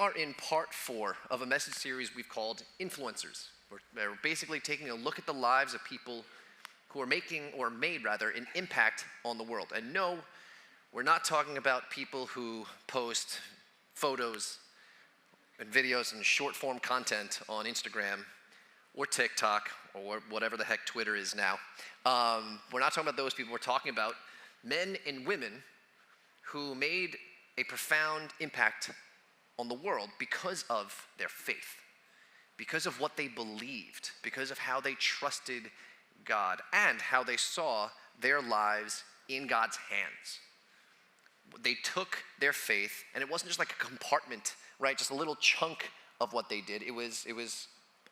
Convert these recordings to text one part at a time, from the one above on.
are in part 4 of a message series we've called Influencers. We're basically taking a look at the lives of people who are making, or made rather, an impact on the world. And no, we're not talking about people who post photos and videos and short form content on Instagram or TikTok or whatever the heck Twitter is now. We're not talking about those people. We're talking about men and women who made a profound impact on the world because of their faith, because of what they believed, because of how they trusted God, and how they saw their lives in God's hands. They took their faith, and it wasn't just like a compartment, right? Just a little chunk of what they did. It was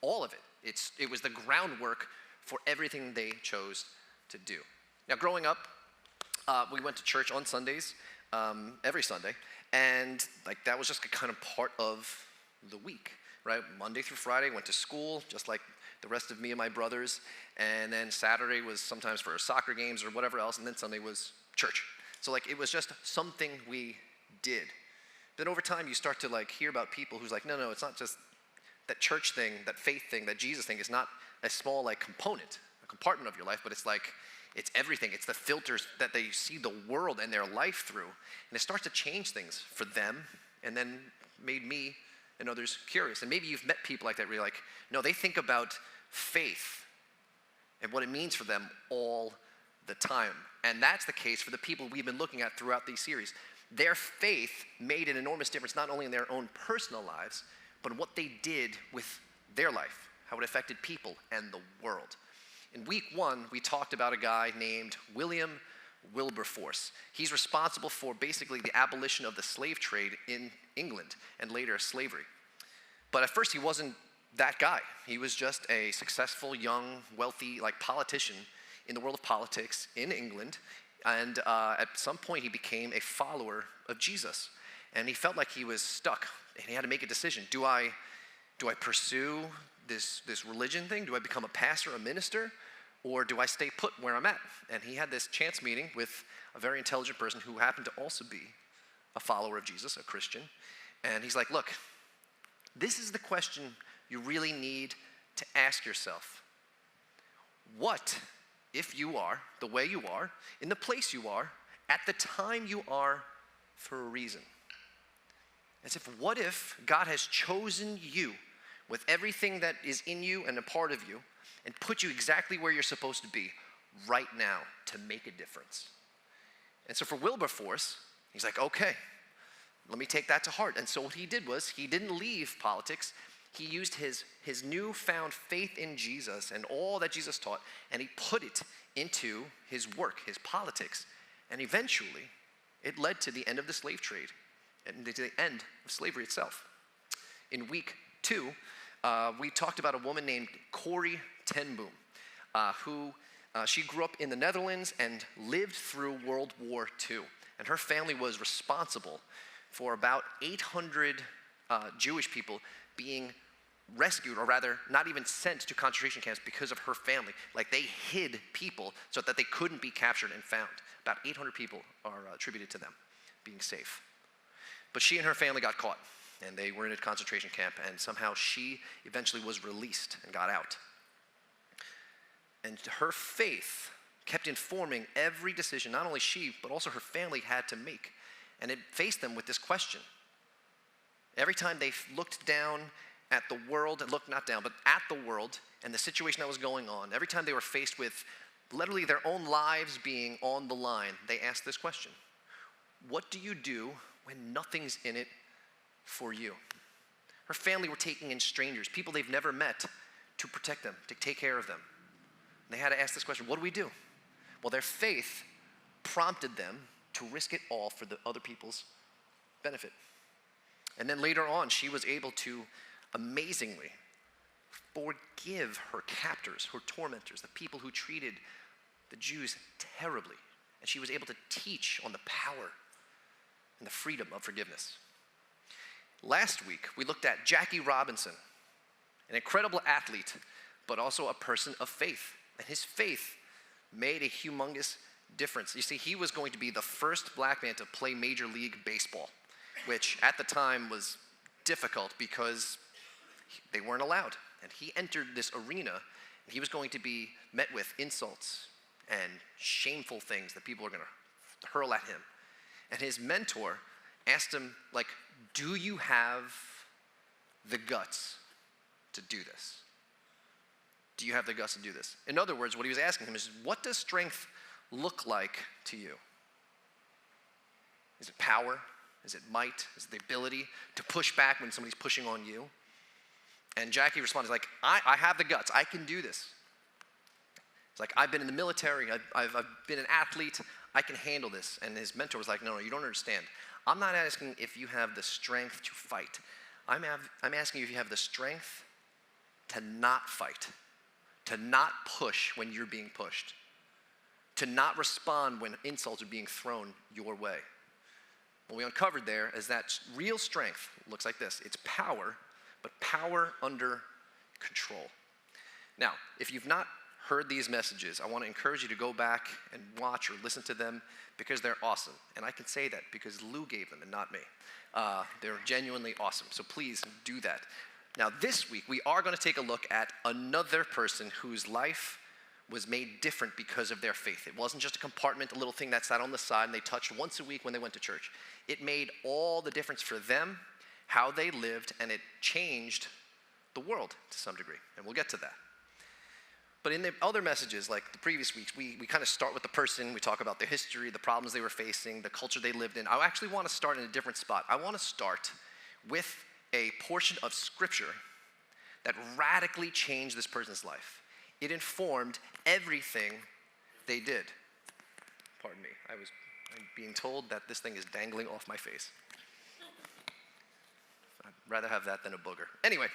all of it. It was the groundwork for everything they chose to do. Now, growing up, we went to church on Sundays, every Sunday, and like that was just a kind of part of the week, right? Monday through Friday, went to school, just like the rest of me and my brothers, and then Saturday was sometimes for soccer games or whatever else, and then Sunday was church. So like it was just something we did. Then over time, you start to like hear about people who's like, no, it's not just that church thing, that faith thing, that Jesus thing is not a small like component, a compartment of your life, but it's like, it's everything. It's the filters that they see the world and their life through. And it starts to change things for them, and then made me and others curious. And maybe you've met people like that where you're like, no, they think about faith and what it means for them all the time. And that's the case for the people we've been looking at throughout these series. Their faith made an enormous difference, not only in their own personal lives, but in what they did with their life, how it affected people and the world. In week 1, we talked about a guy named William Wilberforce. He's responsible for basically the abolition of the slave trade in England and later slavery. But at first he wasn't that guy. He was just a successful, young, wealthy, like politician in the world of politics in England. And at some point he became a follower of Jesus. And he felt like he was stuck and he had to make a decision. Do I pursue this religion thing? Do I become a pastor, a minister? Or do I stay put where I'm at? And he had this chance meeting with a very intelligent person who happened to also be a follower of Jesus, a Christian. And he's like, look, this is the question you really need to ask yourself. What if you are the way you are, in the place you are, at the time you are, for a reason? As if, what if God has chosen you with everything that is in you and a part of you, and put you exactly where you're supposed to be right now to make a difference? And so for Wilberforce, he's like, okay, let me take that to heart. And so what he did was, he didn't leave politics. He used his newfound faith in Jesus and all that Jesus taught, and he put it into his work, his politics. And eventually, it led to the end of the slave trade and to the end of slavery itself. In week 2, we talked about a woman named Corrie ten Boom, who she grew up in the Netherlands and lived through World War II. And her family was responsible for about 800 Jewish people being rescued, or rather not even sent to concentration camps because of her family. Like they hid people so that they couldn't be captured and found. About 800 people are attributed to them being safe. But she and her family got caught, and they were in a concentration camp, and somehow she eventually was released and got out. And her faith kept informing every decision, not only she, but also her family had to make. And it faced them with this question. Every time they looked down at the world, looked not down, but at the world and the situation that was going on, every time they were faced with literally their own lives being on the line, they asked this question: what do you do when nothing's in it for you? Her family were taking in strangers, people they've never met, to protect them, to take care of them. And they had to ask this question: what do we do? Well, their faith prompted them to risk it all for the other people's benefit. And then later on, she was able to amazingly forgive her captors, her tormentors, the people who treated the Jews terribly. And she was able to teach on the power and the freedom of forgiveness. Last week, we looked at Jackie Robinson, an incredible athlete, but also a person of faith. And his faith made a humongous difference. You see, he was going to be the first black man to play Major League Baseball, which at the time was difficult because they weren't allowed. And he entered this arena, and he was going to be met with insults and shameful things that people are going to hurl at him. And his mentor asked him, like, do you have the guts to do this? Do you have the guts to do this? In other words, what he was asking him is, what does strength look like to you? Is it power? Is it might? Is it the ability to push back when somebody's pushing on you? And Jackie responded like, I have the guts. I can do this. It's like, I've been in the military. I've been an athlete. I can handle this. And his mentor was like, no, you don't understand. I'm not asking if you have the strength to fight. I'm asking you if you have the strength to not fight, to not push when you're being pushed, to not respond when insults are being thrown your way. What we uncovered there is that real strength looks like this. It's power, but power under control. Now, if you've not heard these messages, I want to encourage you to go back and watch or listen to them because they're awesome. And I can say that because Lou gave them and not me. They're genuinely awesome, so please do that. Now, this week, we are going to take a look at another person whose life was made different because of their faith. It wasn't just a compartment, a little thing that sat on the side and they touched once a week when they went to church. It made all the difference for them, how they lived, and it changed the world to some degree. And we'll get to that. But in the other messages, like the previous weeks, we kind of start with the person. We talk about their history, the problems they were facing, the culture they lived in. I actually want to start in a different spot. I want to start with a portion of Scripture that radically changed this person's life. It informed everything they did. Pardon me, I'm being told that this thing is dangling off my face. I'd rather have that than a booger. Anyway,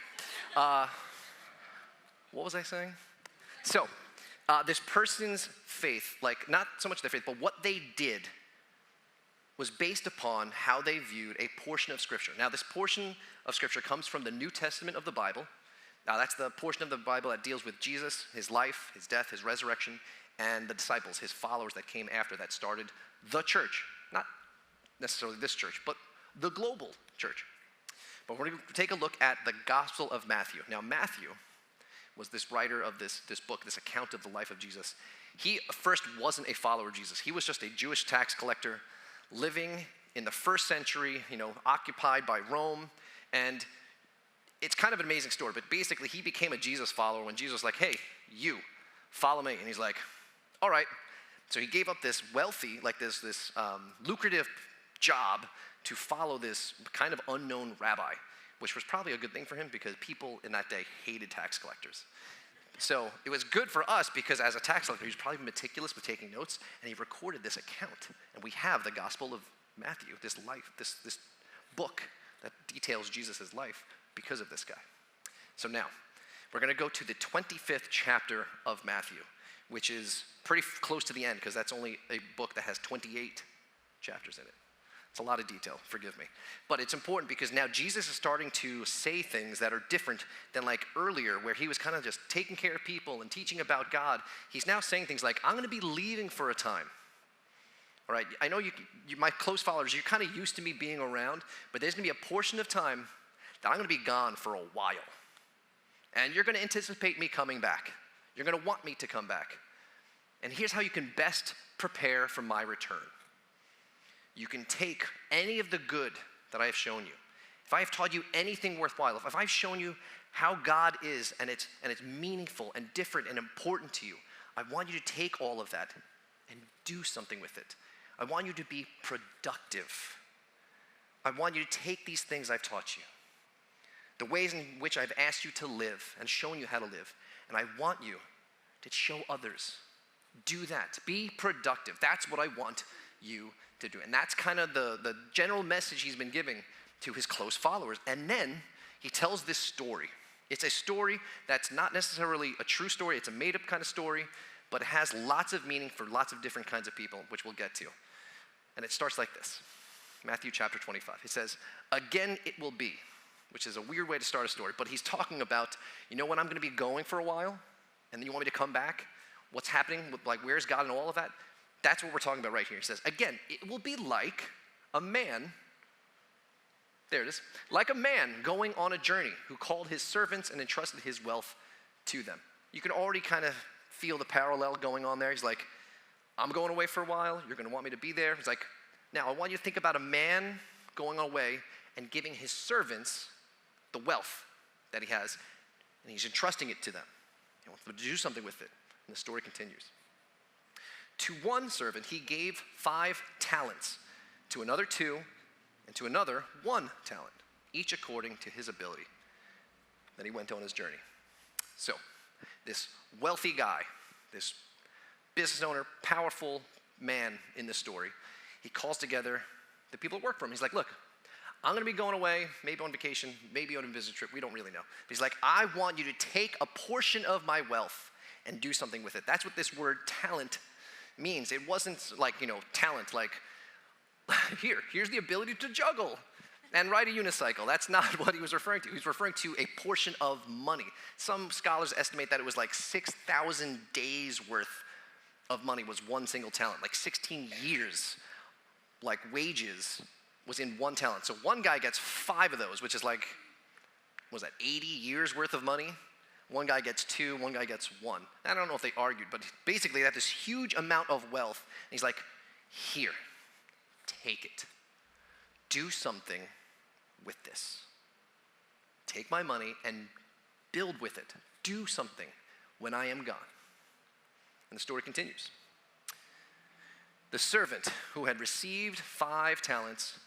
what was I saying? So, this person's faith, like not so much their faith, but what they did was based upon how they viewed a portion of Scripture. Now, this portion of Scripture comes from the New Testament of the Bible. Now, that's the portion of the Bible that deals with Jesus, his life, his death, his resurrection, and the disciples, his followers that came after that started the church. Not necessarily this church, but the global church. But we're going to take a look at the Gospel of Matthew. Now, Matthew was this writer of this book, this account of the life of Jesus. He first wasn't a follower of Jesus. He was just a Jewish tax collector living in the first century, occupied by Rome. And it's kind of an amazing story, but basically he became a Jesus follower when Jesus was like, hey, you, follow me. And he's like, all right. So he gave up this wealthy, like this lucrative job to follow this kind of unknown rabbi, which was probably a good thing for him because people in that day hated tax collectors. So it was good for us because as a tax collector, he was probably meticulous with taking notes, and he recorded this account. And we have the Gospel of Matthew, this life, this book that details Jesus' life because of this guy. So now, we're going to go to the 25th chapter of Matthew, which is pretty close to the end because that's only a book that has 28 chapters in it. It's a lot of detail, forgive me. But it's important because now Jesus is starting to say things that are different than like earlier where he was kind of just taking care of people and teaching about God. He's now saying things like, I'm going to be leaving for a time. All right, I know you my close followers, you're kind of used to me being around, but there's going to be a portion of time that I'm going to be gone for a while. And you're going to anticipate me coming back. You're going to want me to come back. And here's how you can best prepare for my return. You can take any of the good that I have shown you. If I have taught you anything worthwhile, if I've shown you how God is and it's meaningful and different and important to you, I want you to take all of that and do something with it. I want you to be productive. I want you to take these things I've taught you, the ways in which I've asked you to live and shown you how to live, and I want you to show others. Do that. Be productive. That's what I want you to do. And that's kind of the general message he's been giving to his close followers. And then he tells this story. It's a story that's not necessarily a true story. It's a made-up kind of story, but it has lots of meaning for lots of different kinds of people, which we'll get to. And it starts like this. Matthew chapter 25. It says, again it will be, which is a weird way to start a story, but he's talking about, when I'm going to be going for a while, and then you want me to come back? What's happening? Like, where's God and all of that? That's what we're talking about right here. He says, again, it will be like a man There it is. Like a man going on a journey who called his servants and entrusted his wealth to them. You can already kind of feel the parallel going on there. He's like, I'm going away for a while. You're going to want me to be there. He's like, now I want you to think about a man going away and giving his servants the wealth that he has, and he's entrusting it to them. He wants them to do something with it. And the story continues. To one servant he gave 5 talents, to another 2, and to another 1 talent, each according to his ability. Then he went on his journey. So, this wealthy guy, this business owner, powerful man in this story, he calls together the people that work for him. He's like, look, I'm going to be going away, maybe on vacation, maybe on a visit trip, we don't really know. But he's like, I want you to take a portion of my wealth and do something with it. That's what this word talent means. It wasn't like, talent, like, here's the ability to juggle and ride a unicycle. That's not what he was referring to. He was referring to a portion of money. Some scholars estimate that it was like 6,000 days worth of money was one single talent, like 16 years, like wages was in 1 talent. So one guy gets 5 of those, which is like, what was that, 80 years worth of money? One guy gets 2, one guy gets 1. I don't know if they argued, but basically they had this huge amount of wealth. And he's like, here, take it. Do something with this. Take my money and build with it. Do something when I am gone. And the story continues. The servant who had received 5 talents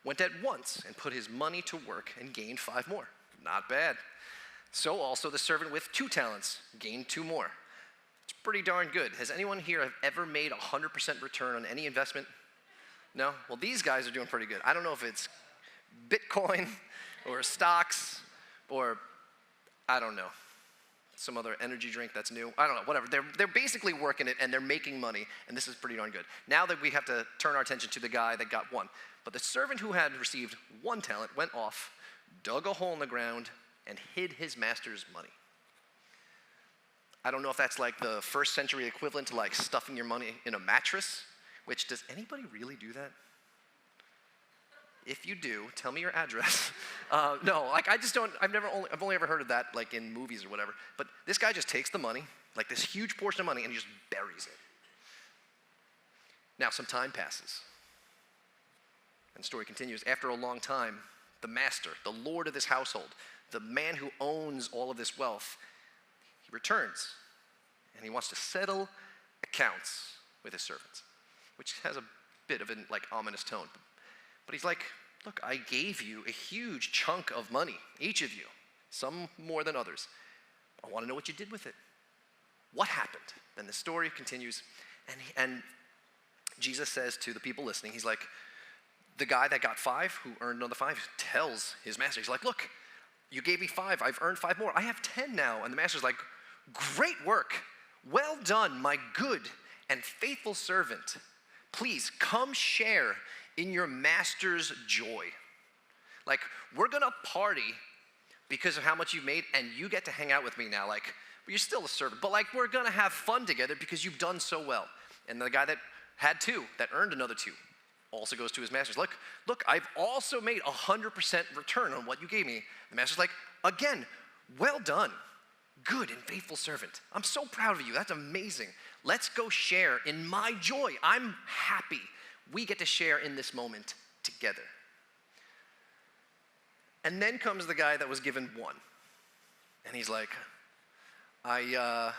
went at once and put his money to work and gained 5 more. Not bad. So also the servant with 2 talents gained 2 more. It's pretty darn good. Has anyone here ever made 100% return on any investment? No? Well, these guys are doing pretty good. I don't know if it's Bitcoin or stocks or, I don't know, some other energy drink that's new. I don't know, whatever. They're basically working it and they're making money, and this is pretty darn good. Now that we have to turn our attention to the guy that got 1. But the servant who had received 1 talent went off, dug a hole in the ground, and hid his master's money. I don't know if that's like the first century equivalent to like stuffing your money in a mattress, which, does anybody really do that? If you do, tell me your address. No, like I've only ever heard of that like in movies or whatever. But this guy just takes the money, like this huge portion of money, and he just buries it. Now some time passes. And the story continues. After a long time, the master, the lord of this household, the man who owns all of this wealth, he returns. And he wants to settle accounts with his servants, which has a bit of an like ominous tone. But he's like, look, I gave you a huge chunk of money, each of you, some more than others. I want to know what you did with it. What happened? Then the story continues, and Jesus says to the people listening, he's like, the guy that got 5, who earned another 5, tells his master, he's like, look, you gave me 5, I've earned 5 more. I have 10 now. And the master's like, great work. Well done, my good and faithful servant. Please come share in your master's joy. Like, we're gonna party because of how much you've made, and you get to hang out with me now. Like, you're still a servant, but like, we're gonna have fun together because you've done so well. And the guy that had 2, that earned another 2, also goes to his master. Look, I've also made 100% return on what you gave me. The master's like, again, well done, good and faithful servant. I'm so proud of you. That's amazing. Let's go share in my joy. I'm happy we get to share in this moment together. And then comes the guy that was given 1. And he's like, I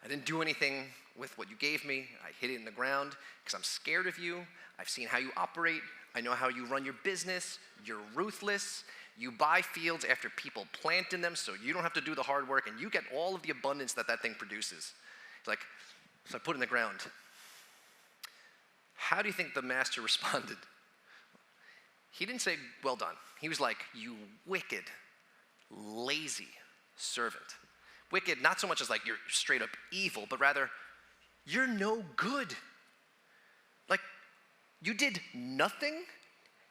didn't do anything with what you gave me. I hid it in the ground because I'm scared of you. I've seen how you operate. I know how you run your business. You're ruthless. You buy fields after people plant in them so you don't have to do the hard work, and you get all of the abundance that thing produces. It's like, so I put it in the ground. How do you think the master responded? He didn't say, well done. He was like, you wicked, lazy servant. Wicked, not so much as like you're straight up evil, but rather, you're no good. Like, you did nothing?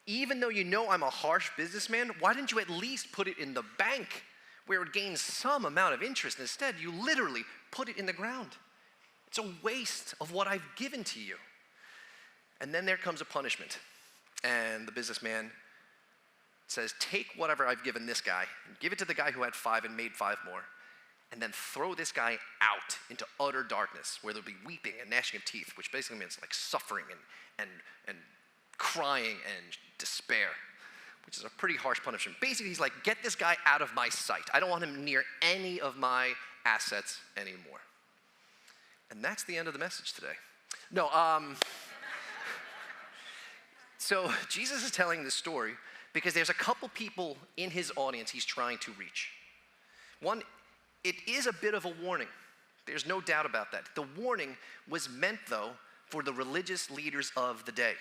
Even though you know I'm a harsh businessman, why didn't you at least put it in the bank where it gains some amount of interest? Instead, you literally put it in the ground. It's a waste of what I've given to you. And then there comes a punishment. And the businessman says, take whatever I've given this guy and give it to the guy who had 5 and made 5 more, and then throw this guy out into utter darkness where there'll be weeping and gnashing of teeth, which basically means like suffering and crying and despair, which is a pretty harsh punishment. Basically, he's like, get this guy out of my sight. I don't want him near any of my assets anymore. And that's the end of the message today. No, so Jesus is telling this story because there's a couple people in his audience he's trying to reach. One, it is a bit of a warning. There's no doubt about that. The warning was meant, though, for the religious leaders of the day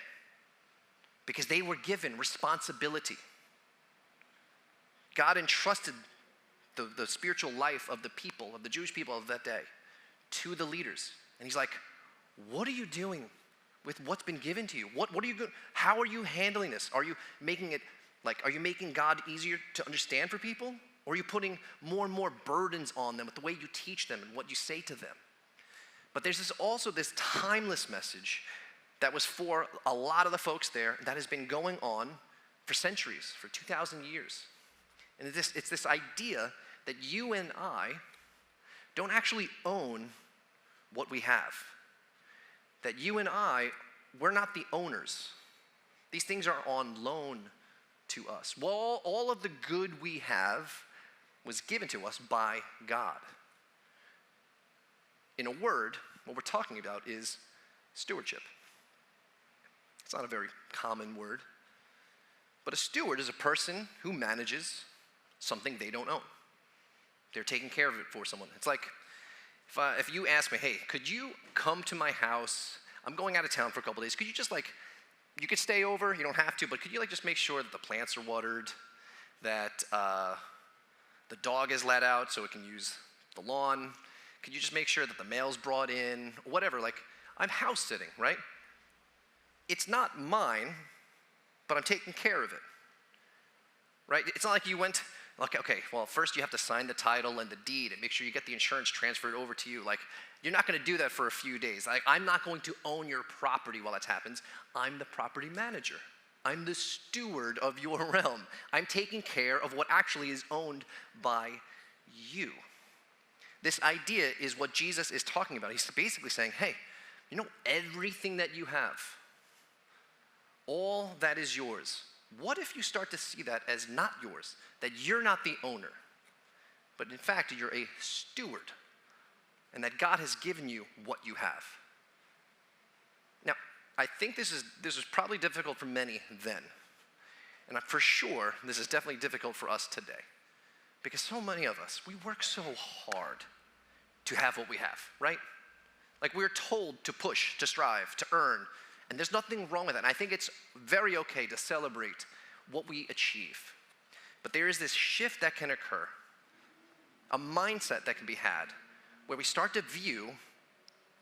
because they were given responsibility. God entrusted the spiritual life of the people, of the Jewish people of that day, to the leaders. And he's like, what are you doing with what's been given to you? What are you how are you handling this? Are you making God easier to understand for people? Or are you putting more and more burdens on them with the way you teach them and what you say to them? But there's also this timeless message that was for a lot of the folks there that has been going on for centuries, for 2,000 years. And it's this idea that you and I don't actually own what we have. That you and I, we're not the owners. These things are on loan to us. Well, all of the good we have was given to us by God. In a word, what we're talking about is stewardship. It's not a very common word, but a steward is a person who manages something they don't own. They're taking care of it for someone. It's like if you ask me, hey, could you come to my house? I'm going out of town for a couple days. Could you just you could stay over, you don't have to, but could you just make sure that the plants are watered, that the dog is let out so it can use the lawn? Could you just make sure that the mail's brought in? Whatever, I'm house sitting, right? It's not mine, but I'm taking care of it, right? It's not like you went, okay, well, first you have to sign the title and the deed and make sure you get the insurance transferred over to you. You're not going to do that for a few days. I'm not going to own your property while that happens. I'm the property manager. I'm the steward of your realm. I'm taking care of what actually is owned by you. This idea is what Jesus is talking about. He's basically saying, hey, everything that you have, all that is yours, what if you start to see that as not yours, that you're not the owner, but in fact, you're a steward, and that God has given you what you have. Now, I think this is probably difficult for many then, and for sure, this is definitely difficult for us today, because so many of us, we work so hard to have what we have, right? We're told to push, to strive, to earn, and there's nothing wrong with that. And I think it's very okay to celebrate what we achieve. But there is this shift that can occur, a mindset that can be had, where we start to view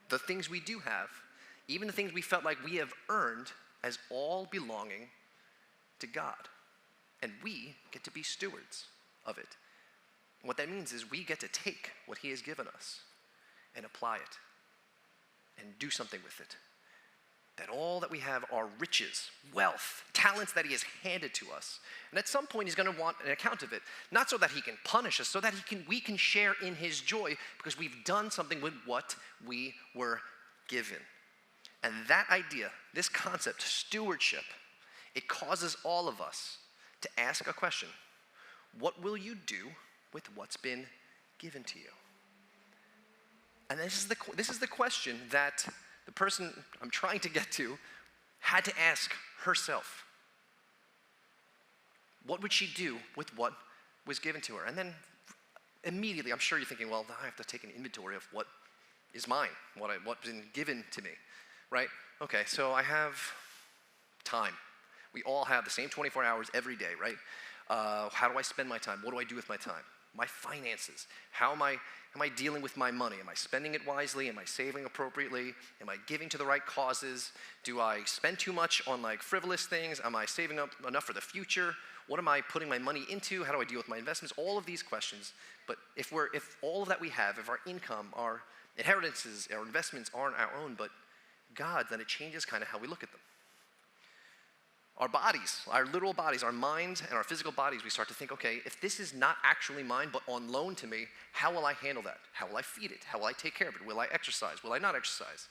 the things we do have, even the things we felt like we have earned, as all belonging to God. And we get to be stewards of it. And what that means is we get to take what he has given us and apply it and do something with it. That all that we have are riches, wealth, talents that he has handed to us. And at some point, he's going to want an account of it. Not so that he can punish us, so that we can share in his joy because we've done something with what we were given. And that idea, this concept, stewardship, it causes all of us to ask a question. What will you do with what's been given to you? And this is the question that the person I'm trying to get to had to ask herself. What would she do with what was given to her? And then immediately, I'm sure you're thinking, well, now I have to take an inventory of what is mine, what's been given to me, right? Okay, so I have time. We all have the same 24 hours every day, right? How do I spend my time? What do I do with my time? My finances. How am I dealing with my money? Am I spending it wisely? Am I saving appropriately? Am I giving to the right causes? Do I spend too much on frivolous things? Am I saving up enough for the future? What am I putting my money into? How do I deal with my investments? All of these questions. But if all of that we have, if our income, our inheritances, our investments aren't our own, but God's, then it changes kind of how we look at them. our bodies, our literal bodies, our minds and our physical bodies, we start to think, okay, if this is not actually mine but on loan to me, how will I handle that? How will I feed it? How will I take care of it? Will I exercise? Will I not exercise?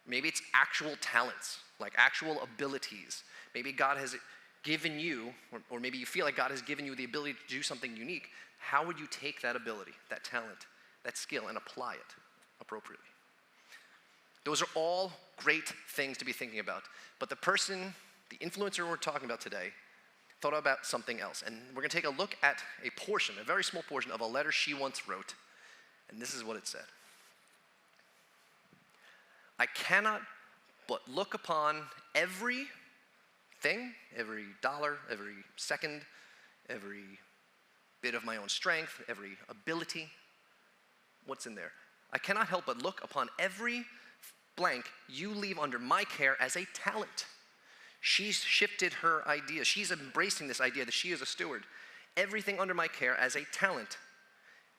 Maybe it's actual talents, like actual abilities. Maybe God has given you, or maybe you feel like God has given you the ability to do something unique. How would you take that ability, that talent, that skill, and apply it appropriately? Those are all great things to be thinking about. But the influencer we're talking about today, thought about something else. And we're going to take a look at a portion, a very small portion of a letter she once wrote. And this is what it said. I cannot but look upon every thing, every dollar, every second, every bit of my own strength, every ability. What's in there? I cannot help but look upon every blank you leave under my care as a talent. She's shifted her idea. She's embracing this idea that she is a steward. Everything under my care as a talent,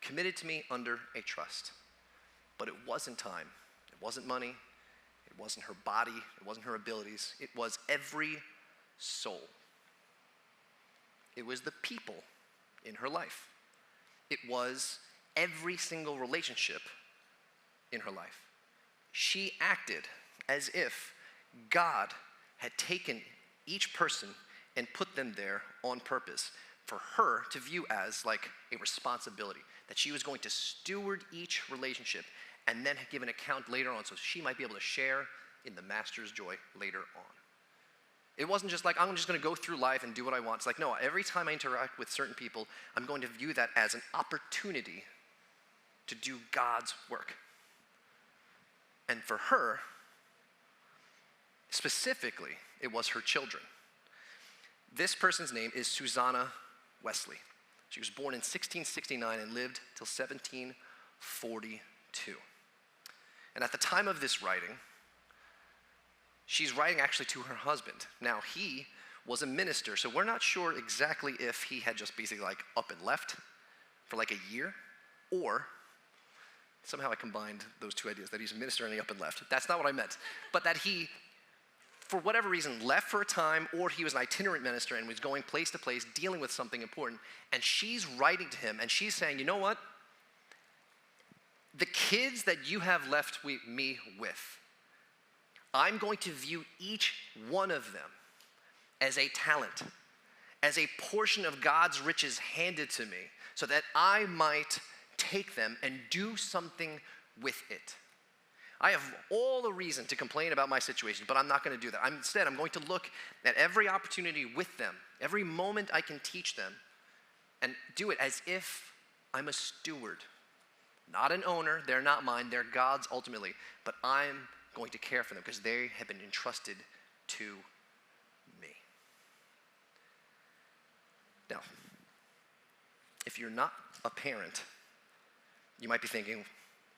committed to me under a trust. But it wasn't time. It wasn't money. It wasn't her body. It wasn't her abilities. It was every soul. It was the people in her life. It was every single relationship in her life. She acted as if God had taken each person and put them there on purpose for her to view as like a responsibility, that she was going to steward each relationship and then give an account later on so she might be able to share in the master's joy later on. It wasn't just like, I'm just going to go through life and do what I want. It's like, no, every time I interact with certain people, I'm going to view that as an opportunity to do God's work. And for her, specifically, it was her children. This person's name is Susanna Wesley. She was born in 1669 and lived till 1742. And at the time of this writing, she's writing actually to her husband. Now, he was a minister, so we're not sure exactly if he had just basically like up and left for like a year, or somehow I combined those two ideas, that he's a minister and he up and left. That's not what I meant. But that he, for whatever reason, left for a time, or he was an itinerant minister and was going place to place, dealing with something important. And she's writing to him, and she's saying, you know what? The kids that you have left me with, I'm going to view each one of them as a talent, as a portion of God's riches handed to me, so that I might take them and do something with it. I have all the reason to complain about my situation, but I'm not going to do that. Instead, I'm going to look at every opportunity with them, every moment I can teach them, and do it as if I'm a steward. Not an owner, they're not mine, they're God's ultimately, but I'm going to care for them because they have been entrusted to me. Now, if you're not a parent, you might be thinking,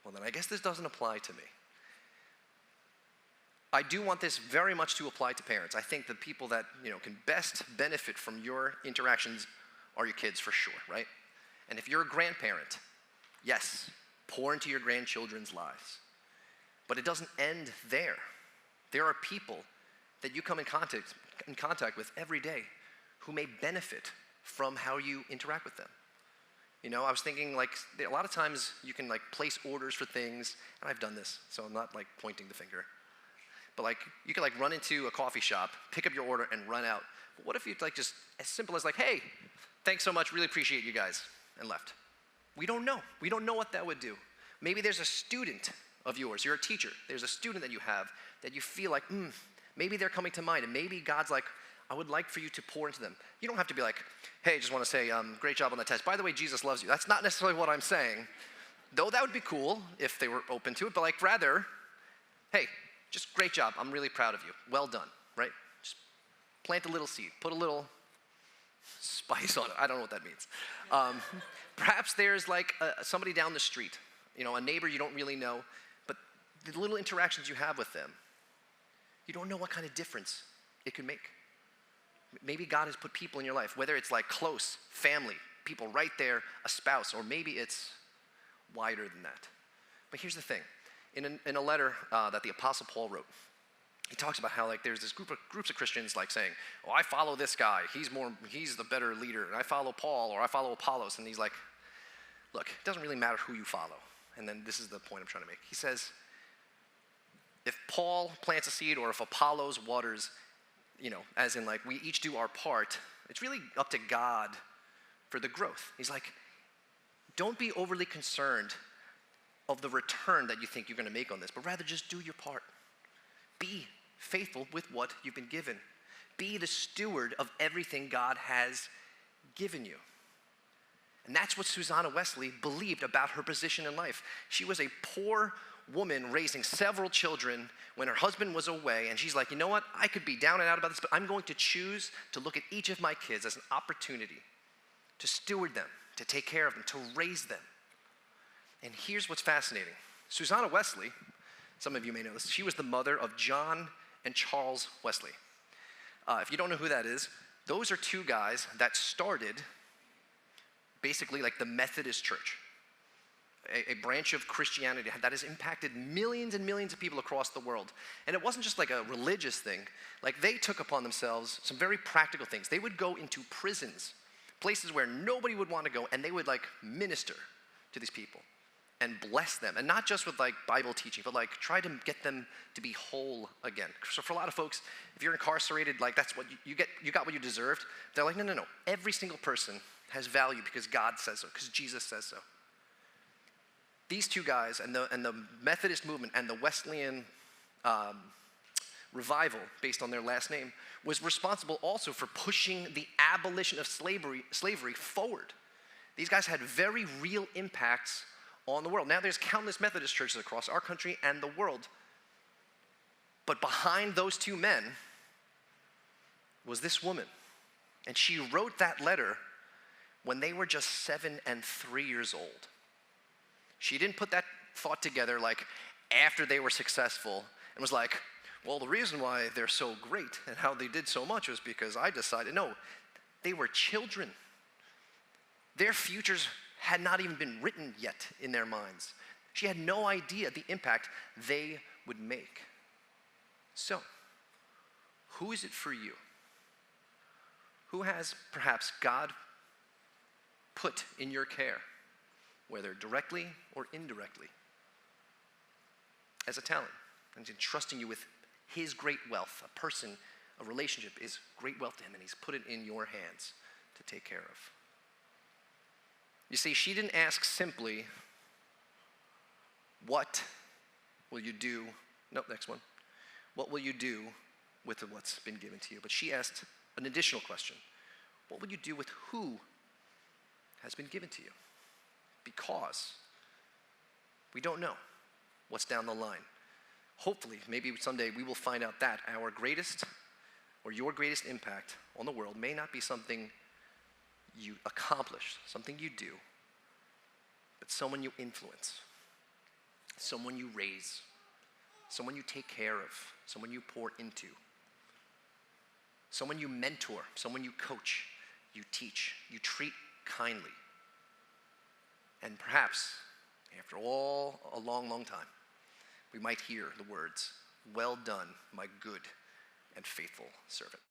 well, then I guess this doesn't apply to me. I do want this very much to apply to parents. I think the people that, can best benefit from your interactions are your kids for sure, right? And if you're a grandparent, yes, pour into your grandchildren's lives. But it doesn't end there. There are people that you come in contact with every day who may benefit from how you interact with them. I was thinking a lot of times you can place orders for things, and I've done this, so I'm not pointing the finger. But you could run into a coffee shop, pick up your order, and run out. But what if you just as simple as hey, thanks so much, really appreciate you guys, and left? We don't know. We don't know what that would do. Maybe there's a student of yours, you're a teacher, there's a student that you have that you feel maybe they're coming to mind, and maybe God's I would like for you to pour into them. You don't have to be hey, just want to say, great job on the test. By the way, Jesus loves you. That's not necessarily what I'm saying, though that would be cool if they were open to it, but rather, hey, just great job. I'm really proud of you. Well done, right? Just plant a little seed, put a little spice on it. I don't know what that means. Perhaps there's somebody down the street, a neighbor you don't really know, but the little interactions you have with them, you don't know what kind of difference it could make. Maybe God has put people in your life, whether it's close, family, people right there, a spouse, or maybe it's wider than that. But here's the thing. In a letter that the Apostle Paul wrote, he talks about how like there's this groups of Christians like saying, "Oh, I follow this guy. He's the better leader, and I follow Paul or I follow Apollos." And he's like, "Look, it doesn't really matter who you follow." And then this is the point I'm trying to make. He says, if Paul plants a seed or if Apollos waters, as in like we each do our part, it's really up to God for the growth. He's like, don't be overly concerned of the return that you think you're going to make on this, but rather just do your part. Be faithful with what you've been given. Be the steward of everything God has given you. And that's what Susanna Wesley believed about her position in life. She was a poor woman raising several children when her husband was away, and she's like, you know what? I could be down and out about this, but I'm going to choose to look at each of my kids as an opportunity to steward them, to take care of them, to raise them. And here's what's fascinating. Susanna Wesley, some of you may know this, she was the mother of John and Charles Wesley. If you don't know who that is, those are two guys that started basically like the Methodist Church, a branch of Christianity that has impacted millions and millions of people across the world. And it wasn't just like a religious thing. Like they took upon themselves some very practical things. They would go into prisons, places where nobody would want to go, and they would like minister to these people and bless them. And not just with like Bible teaching, but like try to get them to be whole again. So for a lot of folks, if you're incarcerated, like that's what you got what you deserved. They're like, no. Every single person has value because God says so, because Jesus says so. These two guys and the Methodist movement and the Wesleyan revival, based on their last name, was responsible also for pushing the abolition of slavery forward. These guys had very real impacts on the world. Now there's countless Methodist churches across our country and the world. But behind those two men was this woman. And she wrote that letter when they were just 7 and 3 years old. She didn't put that thought together like after they were successful and was like, well, the reason why they're so great and how they did so much was because I decided. No, they were children. Their futures had not even been written yet in their minds. She had no idea the impact they would make. So, who is it for you? Who has perhaps God put in your care, whether directly or indirectly, as a talent, and entrusting you with his great wealth? A person, a relationship is great wealth to him, and he's put it in your hands to take care of. You see, she didn't ask simply, what will you do? Nope, next one. What will you do with what's been given to you? But she asked an additional question. What will you do with who has been given to you? Because we don't know what's down the line. Hopefully, maybe someday we will find out that our greatest or your greatest impact on the world may not be something you accomplish, something you do, but someone you influence, someone you raise, someone you take care of, someone you pour into, someone you mentor, someone you coach, you teach, you treat kindly. And perhaps, after all, a long, long time, we might hear the words, "Well done, my good and faithful servant."